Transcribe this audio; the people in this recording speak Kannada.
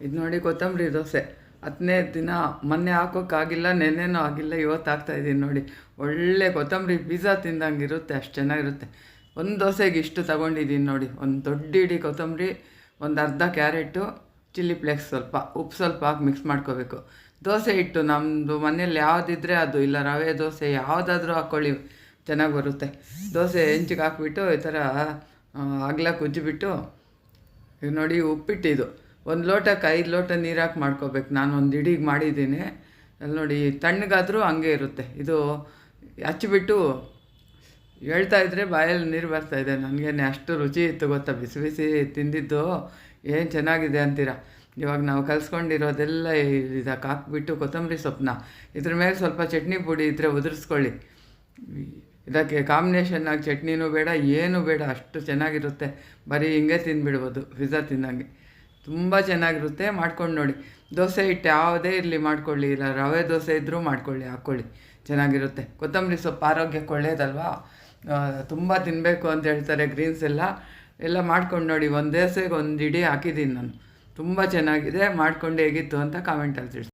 ಇದು ನೋಡಿ ಕೊತ್ತಂಬರಿ ದೋಸೆ 10ನೇ ದಿನ. ಮೊನ್ನೆ ಹಾಕೋಕ್ಕಾಗಿಲ್ಲ, ನೆನ್ನೆನೂ ಆಗಿಲ್ಲ, ಇವತ್ತು ಹಾಕ್ತಾಯಿದ್ದೀನಿ ನೋಡಿ. ಒಳ್ಳೆ ಕೊತ್ತಂಬರಿ ಪಿಜ್ಜಾ ತಿಂದಂಗಿರುತ್ತೆ, ಅಷ್ಟು ಚೆನ್ನಾಗಿರುತ್ತೆ. ಒಂದು ದೋಸೆಗೆ ಇಷ್ಟು ತೊಗೊಂಡಿದ್ದೀನಿ ನೋಡಿ. ಒಂದು ದೊಡ್ಡ ಇಡೀ ಕೊತ್ತಂಬರಿ, ಒಂದು ಅರ್ಧ ಕ್ಯಾರೆಟು, ಚಿಲ್ಲಿ ಫ್ಲೇಕ್ಸ್ ಸ್ವಲ್ಪ, ಉಪ್ಪು ಸ್ವಲ್ಪ ಹಾಕಿ ಮಿಕ್ಸ್ ಮಾಡ್ಕೋಬೇಕು. ದೋಸೆ ಹಿಟ್ಟು ನಮ್ಮದು ಮನೇಲಿ ಯಾವುದಿದ್ರೆ ಅದು, ಇಲ್ಲ ರವೆ ದೋಸೆ ಯಾವುದಾದ್ರೂ ಹಾಕ್ಕೊಳ್ಳಿ, ಚೆನ್ನಾಗಿ ಬರುತ್ತೆ. ದೋಸೆ ಹೆಂಚಿಗೆ ಹಾಕ್ಬಿಟ್ಟು ಈ ಥರ ಅಗಲ ಕುಜ್ಜಿಬಿಟ್ಟು, ಈಗ ನೋಡಿ ಉಪ್ಪಿಟ್ಟಿದು 1 ಲೋಟಕ್ಕೆ 5 ಲೋಟ ನೀರು ಹಾಕಿ ಮಾಡ್ಕೋಬೇಕು. ನಾನು ಒಂದು ಇಡಿಗೆ ಮಾಡಿದ್ದೀನಿ. ಅಲ್ಲಿ ನೋಡಿ ತಣ್ಣಗಾದರೂ ಹಂಗೆ ಇರುತ್ತೆ. ಇದು ಹಚ್ಚಿಬಿಟ್ಟು ಹೇಳ್ತಾಯಿದ್ರೆ ಬಾಯಲ್ಲಿ ನೀರು ಬರ್ತಾಯಿದೆ ನನಗೇನೆ, ಅಷ್ಟು ರುಚಿ ಇತ್ತು ಗೊತ್ತಾ. ಬಿಸಿ ಬಿಸಿ ತಿಂದಿದ್ದು ಏನು ಚೆನ್ನಾಗಿದೆ ಅಂತೀರ. ಇವಾಗ ನಾವು ಕಲಿಸ್ಕೊಂಡಿರೋದೆಲ್ಲ ಇದಕ್ಕೆ ಹಾಕ್ಬಿಟ್ಟು ಕೊತ್ತಂಬರಿ ಸೊಪ್ಪನ್ನ ಇದ್ರ ಮೇಲೆ ಸ್ವಲ್ಪ ಚಟ್ನಿ ಪುಡಿ ಇದ್ದರೆ ಉದುರಿಸ್ಕೊಳ್ಳಿ. ಇದಕ್ಕೆ ಕಾಂಬಿನೇಷನ್ನಾಗಿ ಚಟ್ನಿನೂ ಬೇಡ, ಏನೂ ಬೇಡ, ಅಷ್ಟು ಚೆನ್ನಾಗಿರುತ್ತೆ. ಬರೀ ಹಿಂಗೆ ತಿಂದುಬಿಡ್ಬೋದು, ಪಿಜ್ಜಾ ತಿನ್ನಂಗೆ. ತುಂಬ ಚೆನ್ನಾಗಿರುತ್ತೆ, ಮಾಡ್ಕೊಂಡು ನೋಡಿ. ದೋಸೆ ಹಿಟ್ಟು ಯಾವುದೇ ಇರಲಿ ಮಾಡ್ಕೊಳ್ಳಿ, ಇಲ್ಲ ರವೆ ದೋಸೆ ಇದ್ದರೂ ಮಾಡ್ಕೊಳ್ಳಿ, ಹಾಕ್ಕೊಳ್ಳಿ, ಚೆನ್ನಾಗಿರುತ್ತೆ. ಕೊತ್ತಂಬರಿ ಸೊಪ್ಪು ಆರೋಗ್ಯಕ್ಕೆ ಒಳ್ಳೆಯದಲ್ವಾ, ತುಂಬ ತಿನ್ನಬೇಕು ಅಂತ ಹೇಳ್ತಾರೆ ಗ್ರೀನ್ಸ್ ಎಲ್ಲ ಮಾಡ್ಕೊಂಡು ನೋಡಿ. ಒಂದು ದೋಸೆಗೆ 1 ಇಡೀ ಹಾಕಿದ್ದೀನಿ ನಾನು. ತುಂಬ ಚೆನ್ನಾಗಿದೆ. ಮಾಡ್ಕೊಂಡು ಹೇಗಿತ್ತು ಅಂತ ಕಾಮೆಂಟಲ್ಲಿ ತಿಳಿಸಿ.